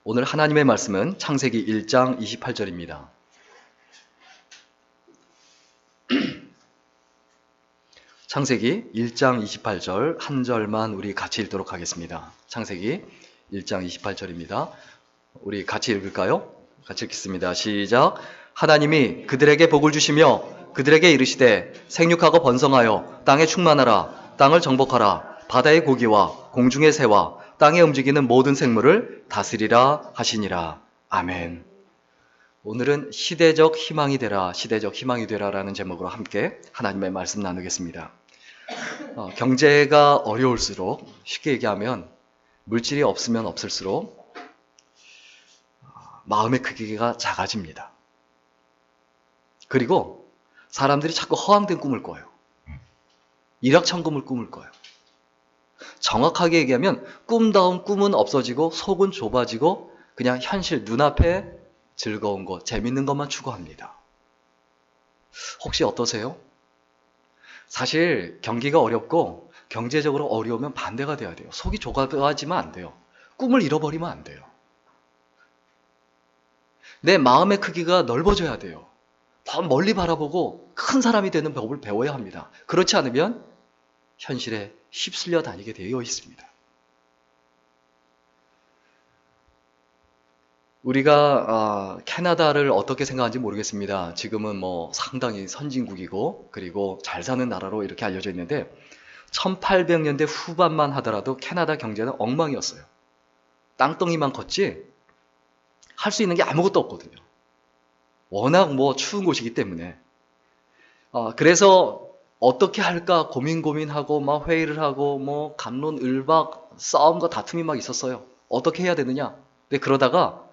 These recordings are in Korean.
오늘 하나님의 말씀은 창세기 1장 28절입니다. 창세기 1장 28절 한 절만 우리 같이 읽도록 하겠습니다. 창세기 1장 28절입니다. 우리 같이 읽을까요? 같이 읽겠습니다. 시작. 하나님이 그들에게 복을 주시며 그들에게 이르시되 생육하고 번성하여 땅에 충만하라. 땅을 정복하라. 바다의 고기와 공중의 새와 땅에 움직이는 모든 생물을 다스리라 하시니라. 아멘. 오늘은 시대적 희망이 되라, 시대적 희망이 되라라는 제목으로 함께 하나님의 말씀 나누겠습니다. 경제가 어려울수록, 쉽게 얘기하면 물질이 없으면 없을수록 마음의 크기가 작아집니다. 그리고 사람들이 자꾸 허황된 꿈을 꿔요. 일확천금을 꿈을 꿔요. 정확하게 얘기하면 꿈다운 꿈은 없어지고 속은 좁아지고 그냥 현실 눈앞에 즐거운 것, 재밌는 것만 추구합니다. 혹시 어떠세요? 사실 경기가 어렵고 경제적으로 어려우면 반대가 돼야 돼요. 속이 좁아지면 안 돼요. 꿈을 잃어버리면 안 돼요. 내 마음의 크기가 넓어져야 돼요. 더 멀리 바라보고 큰 사람이 되는 법을 배워야 합니다. 그렇지 않으면 현실에 휩쓸려 다니게 되어 있습니다. 우리가 캐나다를 어떻게 생각하는지 모르겠습니다. 지금은 상당히 선진국이고 그리고 잘 사는 나라로 이렇게 알려져 있는데 1800년대 후반만 하더라도 캐나다 경제는 엉망이었어요. 땅덩이만 컸지 할 수 있는 게 아무것도 없거든요. 워낙 추운 곳이기 때문에. 그래서 어떻게 할까 고민하고 막 회의를 하고 갑론을박 싸움과 다툼이 막 있었어요. 어떻게 해야 되느냐. 근데 그러다가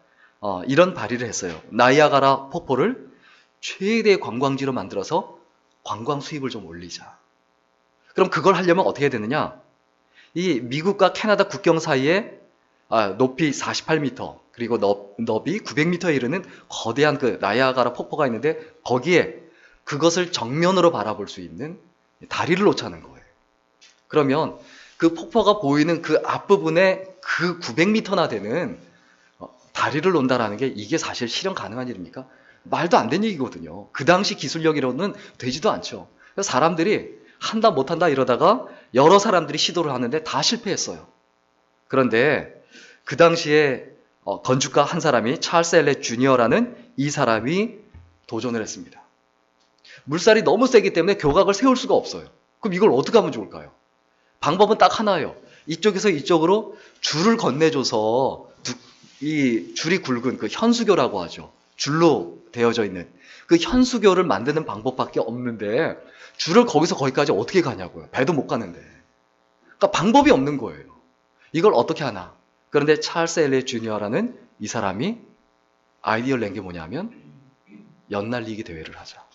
이런 발의를 했어요. 나이아가라 폭포를 최대의 관광지로 만들어서 관광 수입을 좀 올리자. 그럼 그걸 하려면 어떻게 해야 되느냐. 이 미국과 캐나다 국경 사이에 높이 48m 그리고 너비 900m에 이르는 거대한 그 나이아가라 폭포가 있는데 거기에 그것을 정면으로 바라볼 수 있는 다리를 놓자는 거예요. 그러면 그 폭포가 보이는 그 앞부분에 그 900m나 되는 다리를 놓는다라는 게 이게 사실 실현 가능한 일입니까? 말도 안 되는 얘기거든요. 그 당시 기술력으로는 되지도 않죠. 그래서 사람들이 한다 못한다 이러다가 여러 사람들이 시도를 하는데 다 실패했어요. 그런데 그 당시에 건축가 한 사람이 찰스 엘렛 주니어라는 이 사람이 도전을 했습니다. 물살이 너무 세기 때문에 교각을 세울 수가 없어요. 그럼 이걸 어떻게 하면 좋을까요? 방법은 딱 하나예요. 이쪽에서 이쪽으로 줄을 건네줘서 이 줄이 굵은 그 현수교라고 하죠. 줄로 되어져 있는 그 현수교를 만드는 방법밖에 없는데 줄을 거기서 거기까지 어떻게 가냐고요. 배도 못 가는데. 그러니까 방법이 없는 거예요. 이걸 어떻게 하나. 그런데 찰스 엘리엇 주니어라는 이 사람이 아이디어를 낸 게 뭐냐면 연 날리기 대회를 하자.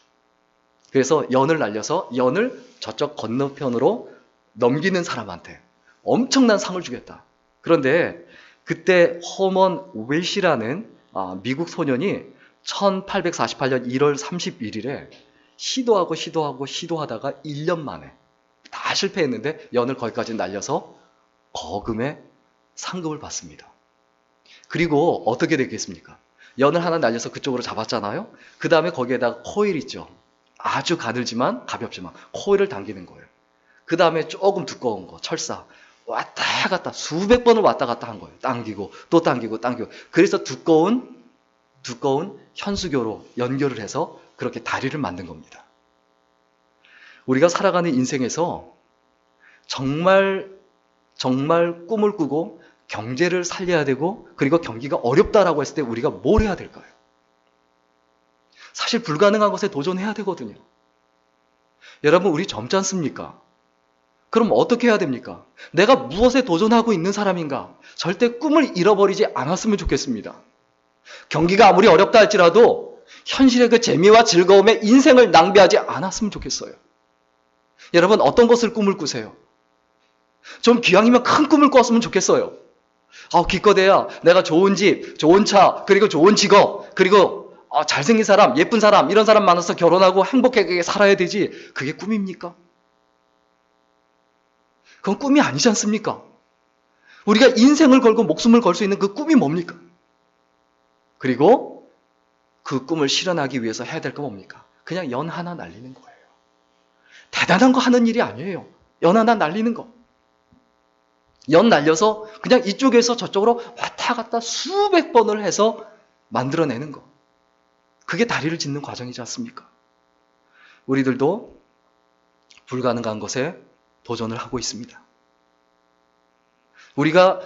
그래서 연을 날려서 연을 저쪽 건너편으로 넘기는 사람한테 엄청난 상을 주겠다. 그런데 그때 허먼 웰시라는 미국 소년이 1848년 1월 31일에 시도하다가 1년 만에 다 실패했는데 연을 거기까지 날려서 거금의 상금을 받습니다. 그리고 어떻게 됐겠습니까? 연을 하나 날려서 그쪽으로 잡았잖아요. 그 다음에 거기에다가 코일 있죠. 아주 가늘지만 가볍지만 코일을 당기는 거예요. 그 다음에 조금 두꺼운 거 철사 왔다 갔다 수백 번을 왔다 갔다 한 거예요. 당기고 또 당기고 그래서 두꺼운 현수교로 연결을 해서 그렇게 다리를 만든 겁니다. 우리가 살아가는 인생에서 정말 꿈을 꾸고 경제를 살려야 되고 그리고 경기가 어렵다라고 했을 때 우리가 뭘 해야 될까요? 사실 불가능한 것에 도전해야 되거든요. 여러분 우리 젊지 않습니까? 그럼 어떻게 해야 됩니까? 내가 무엇에 도전하고 있는 사람인가? 절대 꿈을 잃어버리지 않았으면 좋겠습니다. 경기가 아무리 어렵다 할지라도 현실의 그 재미와 즐거움에 인생을 낭비하지 않았으면 좋겠어요. 여러분 어떤 것을 꿈을 꾸세요? 좀 기왕이면 큰 꿈을 꿨으면 좋겠어요. 기껏해야 내가 좋은 집, 좋은 차, 그리고 좋은 직업, 그리고 잘생긴 사람, 예쁜 사람, 이런 사람 만나서 결혼하고 행복하게 살아야 되지. 그게 꿈입니까? 그건 꿈이 아니지 않습니까? 우리가 인생을 걸고 목숨을 걸 수 있는 그 꿈이 뭡니까? 그리고 그 꿈을 실현하기 위해서 해야 될 거 뭡니까? 그냥 연 하나 날리는 거예요. 대단한 거 하는 일이 아니에요. 연 하나 날리는 거. 연 날려서 그냥 이쪽에서 저쪽으로 왔다 갔다 수백 번을 해서 만들어내는 거. 그게 다리를 짓는 과정이지 않습니까? 우리들도 불가능한 것에 도전을 하고 있습니다. 우리가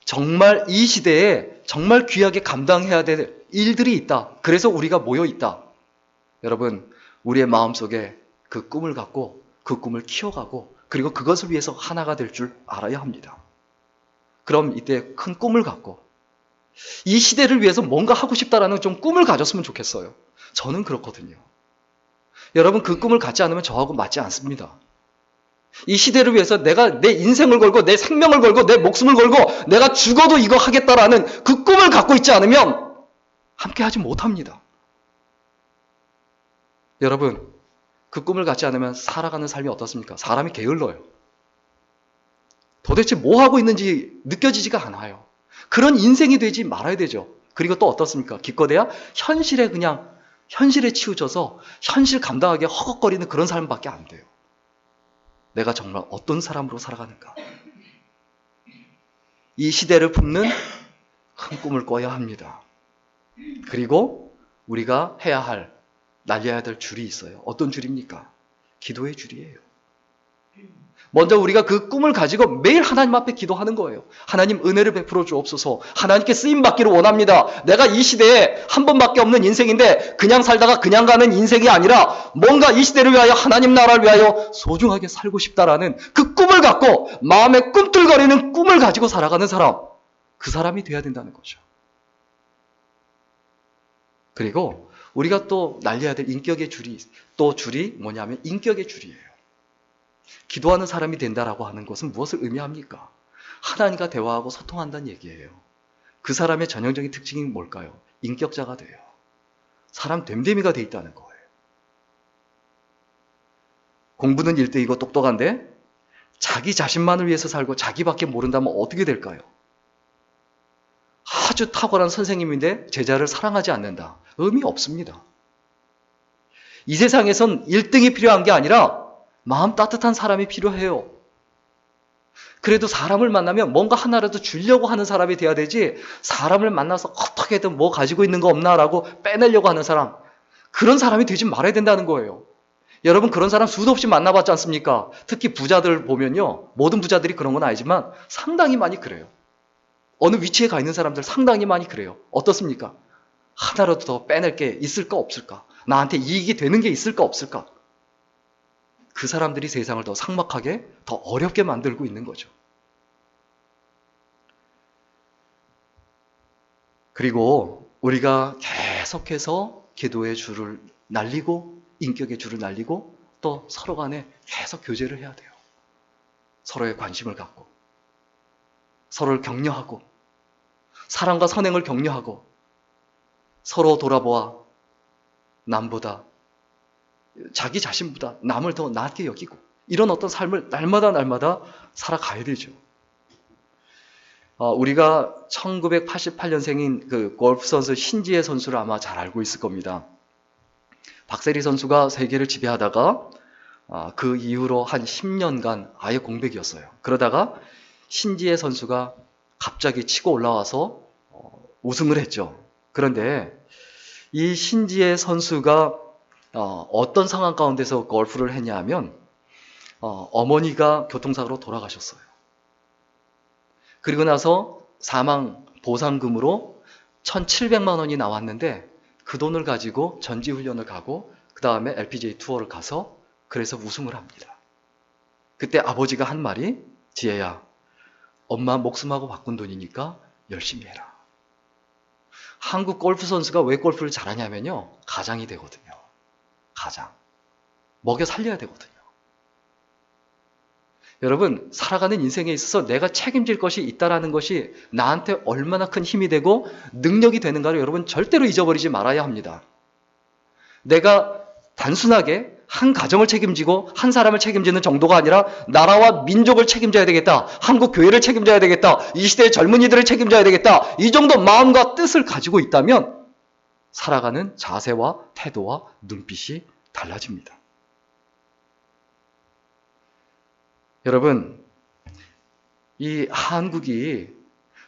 정말 이 시대에 정말 귀하게 감당해야 될 일들이 있다. 그래서 우리가 모여 있다. 여러분, 우리의 마음속에 그 꿈을 갖고 그 꿈을 키워가고 그리고 그것을 위해서 하나가 될 줄 알아야 합니다. 그럼 이때 큰 꿈을 갖고 이 시대를 위해서 뭔가 하고 싶다라는 좀 꿈을 가졌으면 좋겠어요. 저는 그렇거든요. 여러분, 그 꿈을 갖지 않으면 저하고 맞지 않습니다. 이 시대를 위해서 내가 내 인생을 걸고 내 생명을 걸고 내 목숨을 걸고 내가 죽어도 이거 하겠다라는 그 꿈을 갖고 있지 않으면 함께하지 못합니다. 여러분, 그 꿈을 갖지 않으면 살아가는 삶이 어떻습니까? 사람이 게을러요. 도대체 뭐 하고 있는지 느껴지지가 않아요. 그런 인생이 되지 말아야 되죠. 그리고 또 어떻습니까? 기껏해야 현실에 치우쳐서 현실 감당하기에 허걱거리는 그런 삶밖에 안 돼요. 내가 정말 어떤 사람으로 살아가는가? 이 시대를 품는 큰 꿈을 꿔야 합니다. 그리고 우리가 날려야 될 줄이 있어요. 어떤 줄입니까? 기도의 줄이에요. 먼저 우리가 그 꿈을 가지고 매일 하나님 앞에 기도하는 거예요. 하나님, 은혜를 베풀어 주옵소서. 하나님께 쓰임받기를 원합니다. 내가 이 시대에 한 번밖에 없는 인생인데 그냥 살다가 그냥 가는 인생이 아니라 뭔가 이 시대를 위하여 하나님 나라를 위하여 소중하게 살고 싶다라는 그 꿈을 갖고 마음에 꿈틀거리는 꿈을 가지고 살아가는 사람, 그 사람이 돼야 된다는 거죠. 그리고 우리가 또 날려야 될 인격의 줄이, 또 줄이 뭐냐면 인격의 줄이에요. 기도하는 사람이 된다라고 하는 것은 무엇을 의미합니까? 하나님과 대화하고 소통한다는 얘기예요. 그 사람의 전형적인 특징이 뭘까요? 인격자가 돼요. 사람 됨됨이가 돼 있다는 거예요. 공부는 1등이고 똑똑한데 자기 자신만을 위해서 살고 자기밖에 모른다면 어떻게 될까요? 아주 탁월한 선생님인데 제자를 사랑하지 않는다. 의미 없습니다. 이 세상에선 1등이 필요한 게 아니라 마음 따뜻한 사람이 필요해요. 그래도 사람을 만나면 뭔가 하나라도 주려고 하는 사람이 돼야 되지, 사람을 만나서 어떻게든 뭐 가지고 있는 거 없나라고 빼내려고 하는 사람, 그런 사람이 되지 말아야 된다는 거예요. 여러분, 그런 사람 수도 없이 만나봤지 않습니까? 특히 부자들 보면요, 모든 부자들이 그런 건 아니지만 상당히 많이 그래요. 어느 위치에 가 있는 사람들 상당히 많이 그래요. 어떻습니까? 하나라도 더 빼낼 게 있을까 없을까? 나한테 이익이 되는 게 있을까 없을까? 그 사람들이 세상을 더 삭막하게, 더 어렵게 만들고 있는 거죠. 그리고 우리가 계속해서 기도의 줄을 날리고 인격의 줄을 날리고 또 서로 간에 계속 교제를 해야 돼요. 서로의 관심을 갖고 서로를 격려하고 사랑과 선행을 격려하고 서로 돌아보아 남보다, 자기 자신보다 남을 더 낫게 여기고 이런 어떤 삶을 날마다 살아가야 되죠. 우리가 1988년생인 그 골프 선수 신지혜 선수를 아마 잘 알고 있을 겁니다. 박세리 선수가 세계를 지배하다가 그 이후로 한 10년간 아예 공백이었어요. 그러다가 신지혜 선수가 갑자기 치고 올라와서 우승을 했죠. 그런데 이 신지혜 선수가 어떤 상황 가운데서 골프를 했냐 하면 어머니가 교통사고로 돌아가셨어요. 그리고 나서 사망 보상금으로 1,700만 원이 나왔는데 그 돈을 가지고 전지훈련을 가고 그 다음에 LPGA 투어를 가서 그래서 우승을 합니다. 그때 아버지가 한 말이, 지혜야, 엄마 목숨하고 바꾼 돈이니까 열심히 해라. 한국 골프 선수가 왜 골프를 잘하냐면요, 가장이 되거든요. 가장. 먹여 살려야 되거든요. 여러분, 살아가는 인생에 있어서 내가 책임질 것이 있다라는 것이 나한테 얼마나 큰 힘이 되고 능력이 되는가를 여러분 절대로 잊어버리지 말아야 합니다. 내가 단순하게 한 가정을 책임지고 한 사람을 책임지는 정도가 아니라 나라와 민족을 책임져야 되겠다. 한국 교회를 책임져야 되겠다. 이 시대의 젊은이들을 책임져야 되겠다. 이 정도 마음과 뜻을 가지고 있다면 살아가는 자세와 태도와 눈빛이 달라집니다. 여러분, 이 한국이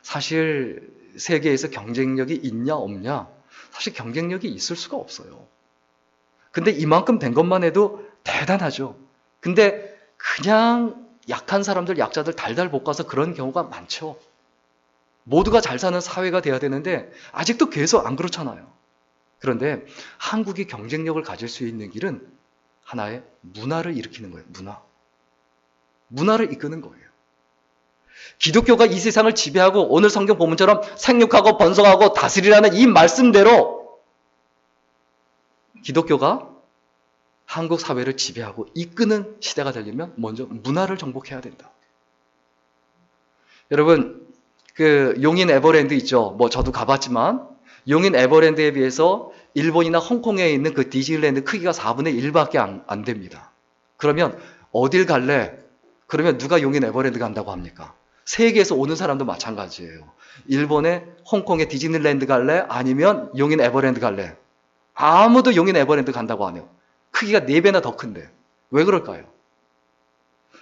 사실 세계에서 경쟁력이 있냐 없냐? 사실 경쟁력이 있을 수가 없어요. 근데 이만큼 된 것만 해도 대단하죠. 근데 그냥 약한 사람들, 약자들 달달 볶아서 그런 경우가 많죠. 모두가 잘 사는 사회가 돼야 되는데 아직도 계속 안 그렇잖아요. 그런데 한국이 경쟁력을 가질 수 있는 길은 하나의 문화를 일으키는 거예요. 문화를 이끄는 거예요. 기독교가 이 세상을 지배하고 오늘 성경 본문처럼 생육하고 번성하고 다스리라는 이 말씀대로 기독교가 한국 사회를 지배하고 이끄는 시대가 되려면 먼저 문화를 정복해야 된다. 여러분, 그 용인 에버랜드 있죠. 뭐 저도 가봤지만 용인 에버랜드에 비해서 일본이나 홍콩에 있는 그 디즈니랜드 크기가 4분의 1밖에 안 됩니다. 그러면 어딜 갈래? 그러면 누가 용인 에버랜드 간다고 합니까? 세계에서 오는 사람도 마찬가지예요. 일본의 홍콩의 디즈니랜드 갈래? 아니면 용인 에버랜드 갈래? 아무도 용인 에버랜드 간다고 안 해요. 크기가 4배나 더 큰데. 왜 그럴까요?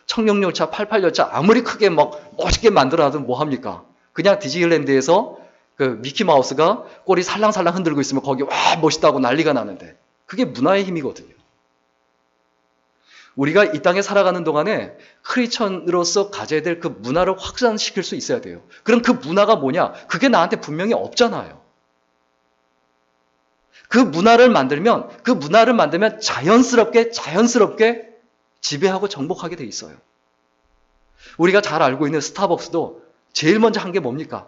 청룡열차, 88열차 아무리 크게 막 멋있게 만들어놔도 뭐합니까? 그냥 디즈니랜드에서 그 미키마우스가 꼬리 살랑살랑 흔들고 있으면 거기 와 멋있다고 난리가 나는데 그게 문화의 힘이거든요. 우리가 이 땅에 살아가는 동안에 크리스천으로서 가져야 될 그 문화를 확산시킬 수 있어야 돼요. 그럼 그 문화가 뭐냐? 그게 나한테 분명히 없잖아요. 그 문화를 만들면 자연스럽게 지배하고 정복하게 돼 있어요. 우리가 잘 알고 있는 스타벅스도 제일 먼저 한 게 뭡니까?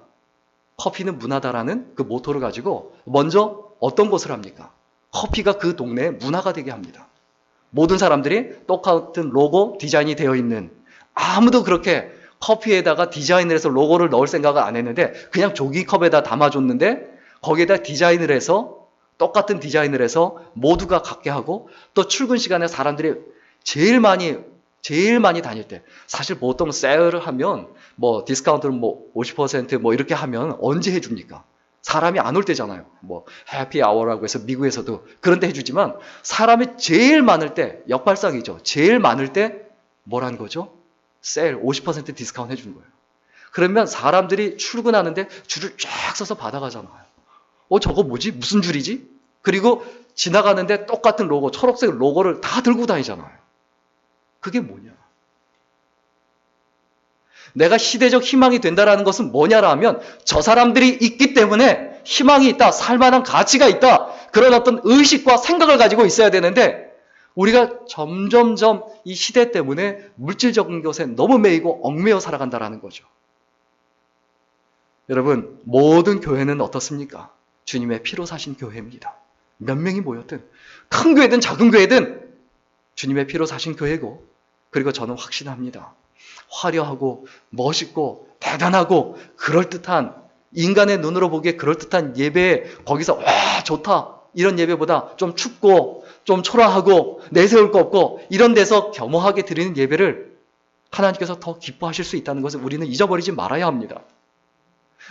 커피는 문화다라는 그 모토를 가지고 먼저 어떤 것을 합니까? 커피가 그 동네의 문화가 되게 합니다. 모든 사람들이 똑같은 로고 디자인이 되어 있는 아무도 그렇게 커피에다가 디자인을 해서 로고를 넣을 생각을 안 했는데 그냥 종이컵에다 담아줬는데 거기에다 디자인을 해서 똑같은 디자인을 해서 모두가 갖게 하고 또 출근 시간에 사람들이 제일 많이 다닐 때 사실 보통 세일을 하면 뭐 디스카운트를 뭐 50% 뭐 이렇게 하면 언제 해줍니까? 사람이 안 올 때잖아요. 뭐 해피 아워라고 해서 미국에서도 그런 데 해주지만 사람이 제일 많을 때 역발상이죠. 제일 많을 때 뭐라는 거죠? 세일 50% 디스카운트 해주는 거예요. 그러면 사람들이 출근하는데 줄을 쫙 서서 받아가잖아요. 저거 뭐지? 무슨 줄이지? 그리고 지나가는데 똑같은 로고, 초록색 로고를 다 들고 다니잖아요. 그게 뭐냐? 내가 시대적 희망이 된다라는 것은 뭐냐라면 저 사람들이 있기 때문에 희망이 있다, 살만한 가치가 있다, 그런 어떤 의식과 생각을 가지고 있어야 되는데 우리가 점점점 이 시대 때문에 물질적인 것에 너무 매이고 얽매여 살아간다라는 거죠. 여러분, 모든 교회는 어떻습니까? 주님의 피로 사신 교회입니다. 몇 명이 모였든 큰 교회든 작은 교회든 주님의 피로 사신 교회고 그리고 저는 확신합니다. 화려하고 멋있고 대단하고 그럴듯한 인간의 눈으로 보기에 그럴듯한 예배에 거기서 와 좋다 이런 예배보다 좀 춥고 좀 초라하고 내세울 거 없고 이런 데서 겸허하게 드리는 예배를 하나님께서 더 기뻐하실 수 있다는 것을 우리는 잊어버리지 말아야 합니다.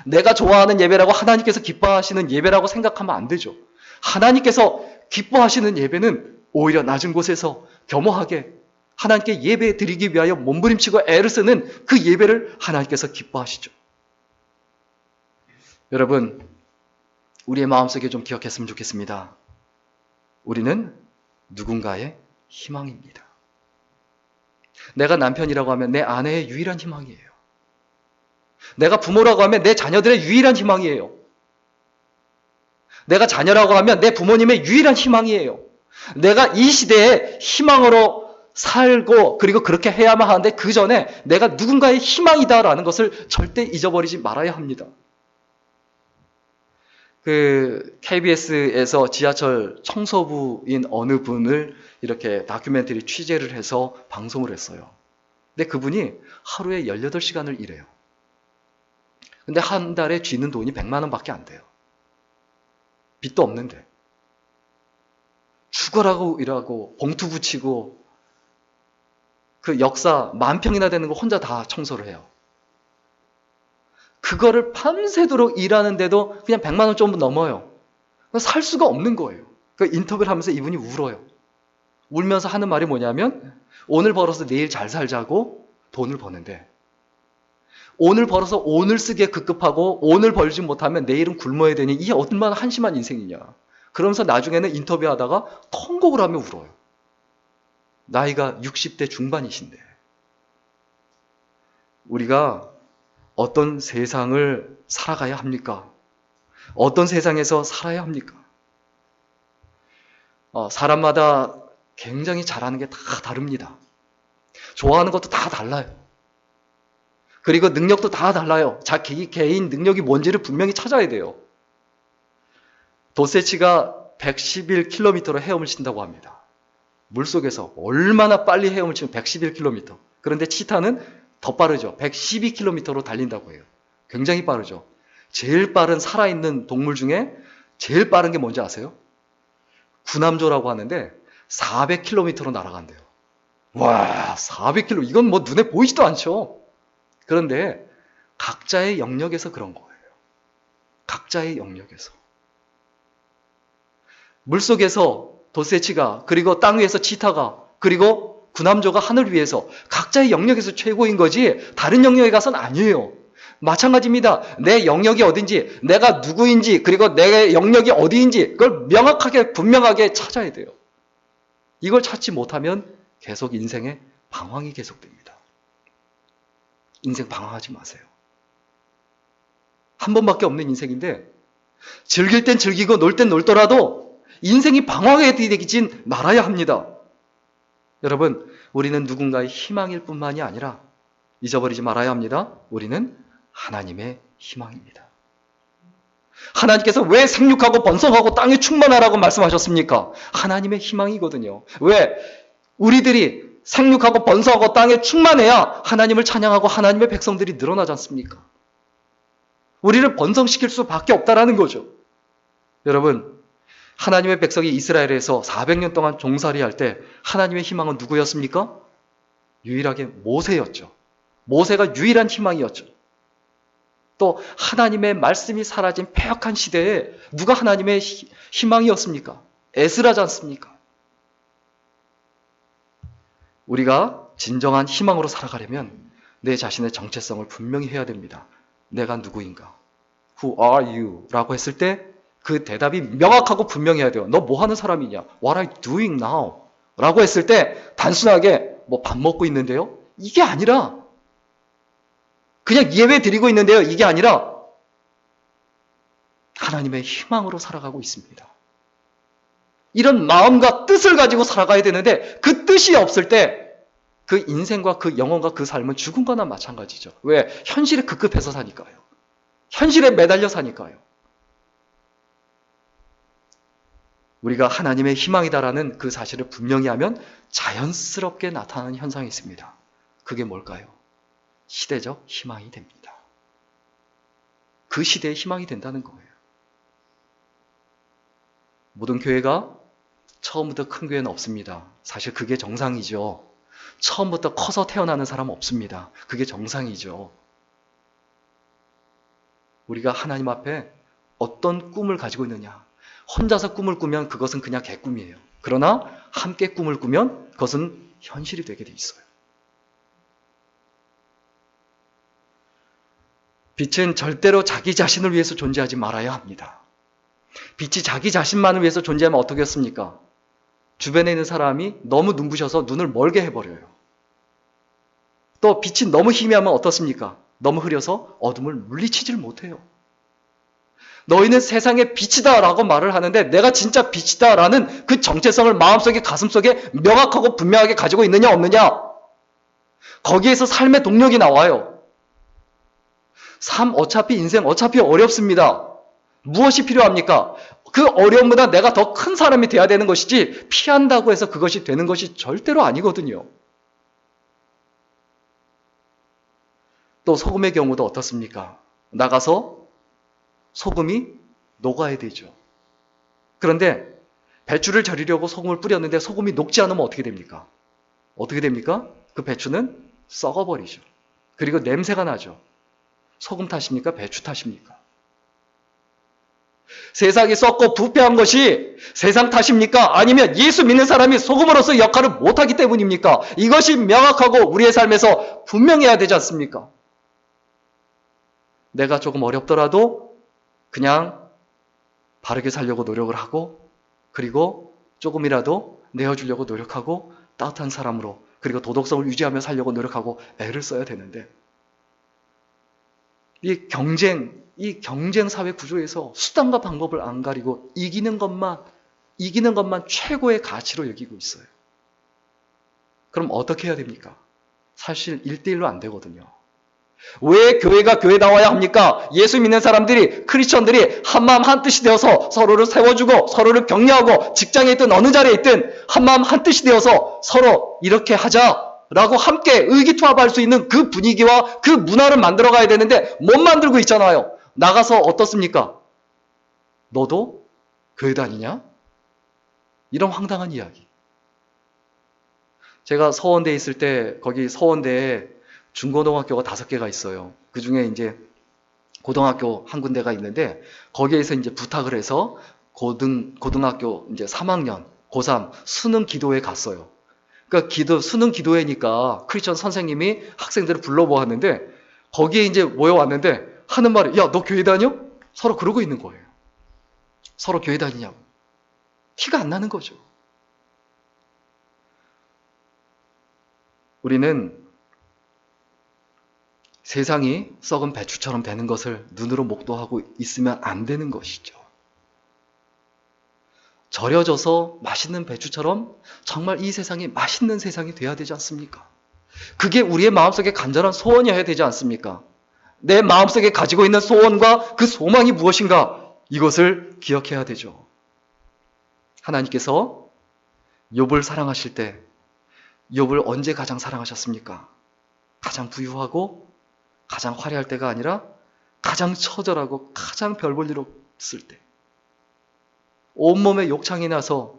내가 좋아하는 예배라고 하나님께서 기뻐하시는 예배라고 생각하면 안 되죠. 하나님께서 기뻐하시는 예배는 오히려 낮은 곳에서 겸허하게 하나님께 예배 드리기 위하여 몸부림치고 애를 쓰는 그 예배를 하나님께서 기뻐하시죠. 여러분, 우리의 마음속에 좀 기억했으면 좋겠습니다. 우리는 누군가의 희망입니다. 내가 남편이라고 하면 내 아내의 유일한 희망이에요. 내가 부모라고 하면 내 자녀들의 유일한 희망이에요. 내가 자녀라고 하면 내 부모님의 유일한 희망이에요. 내가 이 시대에 희망으로 살고 그리고 그렇게 해야만 하는데 그 전에 내가 누군가의 희망이다라는 것을 절대 잊어버리지 말아야 합니다. 그 KBS에서 지하철 청소부인 어느 분을 이렇게 다큐멘터리 취재를 해서 방송을 했어요. 근데 그분이 하루에 18시간을 일해요. 근데 한 달에 쥐는 돈이 100만 원밖에 안 돼요. 빚도 없는데. 죽어라고 일하고 봉투 붙이고 그 역사 10,000평이나 되는 거 혼자 다 청소를 해요. 그거를 밤새도록 일하는데도 그냥 100만 원 좀 넘어요. 살 수가 없는 거예요. 그 인터뷰를 하면서 이분이 울어요. 울면서 하는 말이 뭐냐면 오늘 벌어서 내일 잘 살자고 돈을 버는데 오늘 벌어서 오늘 쓰기에 급급하고 오늘 벌지 못하면 내일은 굶어야 되니 이게 얼마나 한심한 인생이냐. 그러면서 나중에는 인터뷰하다가 통곡을 하며 울어요. 나이가 60대 중반이신데 우리가 어떤 세상을 살아가야 합니까? 어떤 세상에서 살아야 합니까? 사람마다 굉장히 잘하는 게 다 다릅니다. 좋아하는 것도 다 달라요. 그리고 능력도 다 달라요. 자기 개인 능력이 뭔지를 분명히 찾아야 돼요. 도세치가 111km로 헤엄을 친다고 합니다. 물속에서 얼마나 빨리 헤엄을 치면 111km. 그런데 치타는 더 빠르죠. 112km로 달린다고 해요. 굉장히 빠르죠. 제일 빠른 살아있는 동물 중에 제일 빠른 게 뭔지 아세요? 구남조라고 하는데 400km로 날아간대요. 와, 400km. 이건 뭐 눈에 보이지도 않죠. 그런데 각자의 영역에서 그런 거예요. 각자의 영역에서. 물속에서 도세치가, 그리고 땅 위에서 치타가, 그리고 구남조가 하늘 위에서 각자의 영역에서 최고인 거지 다른 영역에 가서는 아니에요. 마찬가지입니다. 내 영역이 어딘지, 내가 누구인지, 그리고 내 영역이 어디인지 그걸 명확하게 분명하게 찾아야 돼요. 이걸 찾지 못하면 계속 인생의 방황이 계속됩니다. 인생 방황하지 마세요. 한 번밖에 없는 인생인데 즐길 땐 즐기고 놀 땐 놀더라도 인생이 방황에 되진 말아야 합니다. 여러분, 우리는 누군가의 희망일 뿐만이 아니라 잊어버리지 말아야 합니다. 우리는 하나님의 희망입니다. 하나님께서 왜 생육하고 번성하고 땅에 충만하라고 말씀하셨습니까? 하나님의 희망이거든요. 왜? 우리들이 생육하고 번성하고 땅에 충만해야 하나님을 찬양하고 하나님의 백성들이 늘어나지 않습니까? 우리를 번성시킬 수밖에 없다라는 거죠. 여러분, 하나님의 백성이 이스라엘에서 400년 동안 종살이할 때 하나님의 희망은 누구였습니까? 유일하게 모세였죠. 모세가 유일한 희망이었죠. 또 하나님의 말씀이 사라진 패역한 시대에 누가 하나님의 희망이었습니까? 에스라지 않습니까? 우리가 진정한 희망으로 살아가려면 내 자신의 정체성을 분명히 해야 됩니다. 내가 누구인가? Who are you? 라고 했을 때 그 대답이 명확하고 분명해야 돼요. 너 뭐 하는 사람이냐? What are you doing now? 라고 했을 때 단순하게 뭐 밥 먹고 있는데요? 이게 아니라 그냥 예배 드리고 있는데요? 이게 아니라 하나님의 희망으로 살아가고 있습니다. 이런 마음과 뜻을 가지고 살아가야 되는데 그 뜻이 없을 때 그 인생과 그 영혼과 그 삶은 죽은 거나 마찬가지죠. 왜? 현실에 급급해서 사니까요. 현실에 매달려 사니까요. 우리가 하나님의 희망이다라는 그 사실을 분명히 하면 자연스럽게 나타나는 현상이 있습니다. 그게 뭘까요? 시대적 희망이 됩니다. 그 시대의 희망이 된다는 거예요. 모든 교회가 처음부터 큰 교회는 없습니다. 사실 그게 정상이죠. 처음부터 커서 태어나는 사람은 없습니다. 그게 정상이죠. 우리가 하나님 앞에 어떤 꿈을 가지고 있느냐. 혼자서 꿈을 꾸면 그것은 그냥 개꿈이에요. 그러나 함께 꿈을 꾸면 그것은 현실이 되게 돼 있어요. 빛은 절대로 자기 자신을 위해서 존재하지 말아야 합니다. 빛이 자기 자신만을 위해서 존재하면 어떻겠습니까? 주변에 있는 사람이 너무 눈부셔서 눈을 멀게 해버려요. 또 빛이 너무 희미하면 어떻습니까? 너무 흐려서 어둠을 물리치질 못해요. 너희는 세상의 빛이다 라고 말을 하는데 내가 진짜 빛이다 라는 그 정체성을 마음속에 가슴속에 명확하고 분명하게 가지고 있느냐 없느냐? 거기에서 삶의 동력이 나와요. 삶 어차피 인생 어차피 어렵습니다. 무엇이 필요합니까? 그 어려움보다 내가 더 큰 사람이 돼야 되는 것이지 피한다고 해서 그것이 되는 것이 절대로 아니거든요. 또 소금의 경우도 어떻습니까? 나가서 소금이 녹아야 되죠. 그런데 배추를 절이려고 소금을 뿌렸는데 소금이 녹지 않으면 어떻게 됩니까? 어떻게 됩니까? 그 배추는 썩어버리죠. 그리고 냄새가 나죠. 소금 탓입니까? 배추 탓입니까? 세상이 썩고 부패한 것이 세상 탓입니까? 아니면 예수 믿는 사람이 소금으로서 역할을 못하기 때문입니까? 이것이 명확하고 우리의 삶에서 분명해야 되지 않습니까? 내가 조금 어렵더라도 그냥 바르게 살려고 노력을 하고, 그리고 조금이라도 내어주려고 노력하고, 따뜻한 사람으로, 그리고 도덕성을 유지하며 살려고 노력하고 애를 써야 되는데, 이 경쟁 사회 구조에서 수단과 방법을 안 가리고 이기는 것만 최고의 가치로 여기고 있어요. 그럼 어떻게 해야 됩니까? 사실 1대1로 안 되거든요. 왜 교회가 교회다워야 합니까? 예수 믿는 사람들이, 크리스천들이 한마음 한뜻이 되어서 서로를 세워주고 서로를 격려하고 직장에 있든 어느 자리에 있든 한마음 한뜻이 되어서 서로 이렇게 하자라고 함께 의기투합할 수 있는 그 분위기와 그 문화를 만들어 가야 되는데 못 만들고 있잖아요. 나가서 어떻습니까? 너도 교회 다니냐? 이런 황당한 이야기. 제가 서원대에 있을 때 거기 서원대에 중고등학교가 5개가 있어요. 그 중에 이제 고등학교 한 군데가 있는데 거기에서 이제 부탁을 해서 고등학교 이제 3학년, 고3 수능 기도회 갔어요. 그러니까 수능 기도회니까 크리스천 선생님이 학생들을 불러보았는데 거기에 이제 모여왔는데 하는 말이, 야, 너 교회 다녀? 서로 그러고 있는 거예요. 서로 교회 다니냐고. 티가 안 나는 거죠. 우리는 세상이 썩은 배추처럼 되는 것을 눈으로 목도하고 있으면 안 되는 것이죠. 절여져서 맛있는 배추처럼 정말 이 세상이 맛있는 세상이 돼야 되지 않습니까? 그게 우리의 마음속에 간절한 소원이어야 되지 않습니까? 내 마음속에 가지고 있는 소원과 그 소망이 무엇인가? 이것을 기억해야 되죠. 하나님께서 욥을 사랑하실 때 욥을 언제 가장 사랑하셨습니까? 가장 부유하고 가장 화려할 때가 아니라 가장 처절하고 가장 별 볼 일 없을 때, 온몸에 욕창이 나서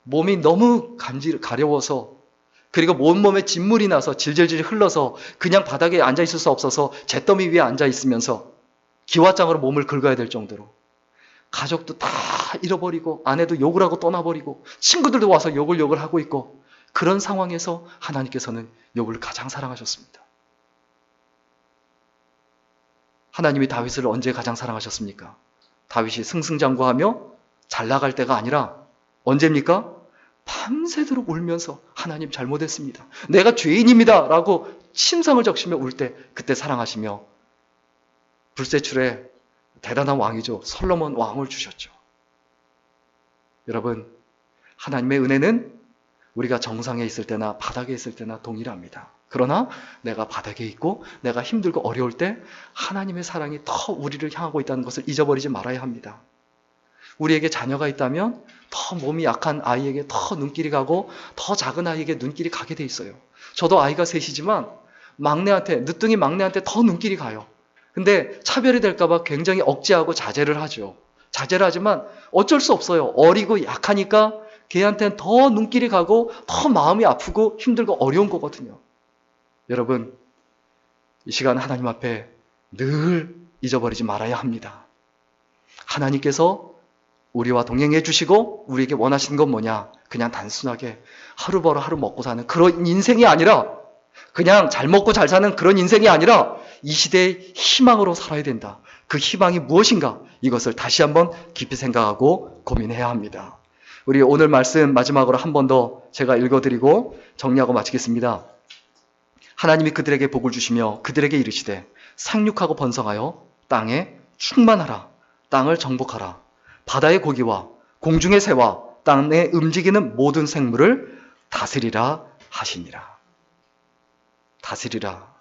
몸이 너무 가려워서, 그리고 온몸에 진물이 나서 질질질 흘러서 그냥 바닥에 앉아 있을 수 없어서 잿더미 위에 앉아 있으면서 기와장으로 몸을 긁어야 될 정도로, 가족도 다 잃어버리고 아내도 욕을 하고 떠나버리고 친구들도 와서 욕을 하고 있고, 그런 상황에서 하나님께서는 욥을 가장 사랑하셨습니다. 하나님이 다윗을 언제 가장 사랑하셨습니까? 다윗이 승승장구하며 잘 나갈 때가 아니라 언제입니까? 밤새도록 울면서 하나님 잘못했습니다, 내가 죄인입니다 라고 침상을 적시며 울 때, 그때 사랑하시며 불세출에 대단한 왕이죠, 솔로몬 왕을 주셨죠. 여러분, 하나님의 은혜는 우리가 정상에 있을 때나 바닥에 있을 때나 동일합니다. 그러나 내가 바닥에 있고 내가 힘들고 어려울 때 하나님의 사랑이 더 우리를 향하고 있다는 것을 잊어버리지 말아야 합니다. 우리에게 자녀가 있다면 더 몸이 약한 아이에게 더 눈길이 가고 더 작은 아이에게 눈길이 가게 돼 있어요. 저도 아이가 셋이지만 늦둥이 막내한테 더 눈길이 가요. 근데 차별이 될까봐 굉장히 억제하고 자제를 하죠. 자제를 하지만 어쩔 수 없어요. 어리고 약하니까 걔한테는 더 눈길이 가고 더 마음이 아프고 힘들고 어려운 거거든요. 여러분, 이 시간 하나님 앞에 늘 잊어버리지 말아야 합니다. 하나님께서 우리와 동행해 주시고 우리에게 원하시는 건 뭐냐? 그냥 단순하게 하루 벌어 하루 먹고 사는 그런 인생이 아니라, 그냥 잘 먹고 잘 사는 그런 인생이 아니라 이 시대의 희망으로 살아야 된다. 그 희망이 무엇인가? 이것을 다시 한번 깊이 생각하고 고민해야 합니다. 우리 오늘 말씀 마지막으로 한 번 더 제가 읽어드리고 정리하고 마치겠습니다. 하나님이 그들에게 복을 주시며 그들에게 이르시되 상륙하고 번성하여 땅에 충만하라. 땅을 정복하라. 바다의 고기와 공중의 새와 땅에 움직이는 모든 생물을 다스리라 하시니라. 다스리라.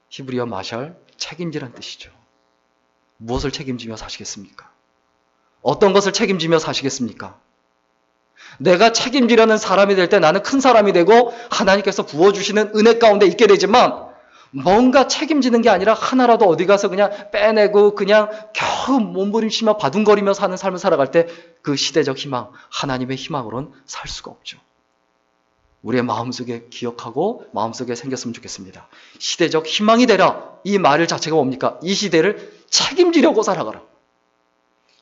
히브리어 마샬, 책임지란 뜻이죠. 무엇을 책임지며 사시겠습니까? 어떤 것을 책임지며 사시겠습니까? 내가 책임지려는 사람이 될 때 나는 큰 사람이 되고 하나님께서 부어주시는 은혜 가운데 있게 되지만, 뭔가 책임지는 게 아니라 하나라도 어디 가서 그냥 빼내고 그냥 겨우 몸부림치며 바둥거리며 사는 삶을 살아갈 때 그 시대적 희망, 하나님의 희망으로는 살 수가 없죠. 우리의 마음속에 기억하고 마음속에 생겼으면 좋겠습니다. 시대적 희망이 되라. 이 말 자체가 뭡니까? 이 시대를 책임지려고 살아가라.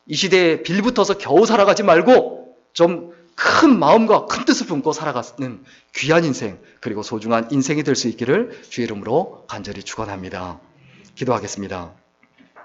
이 시대에 빌붙어서 겨우 살아가지 말고 좀 큰 마음과 큰 뜻을 품고 살아가는 귀한 인생, 그리고 소중한 인생이 될 수 있기를 주의 이름으로 간절히 축원합니다. 기도하겠습니다.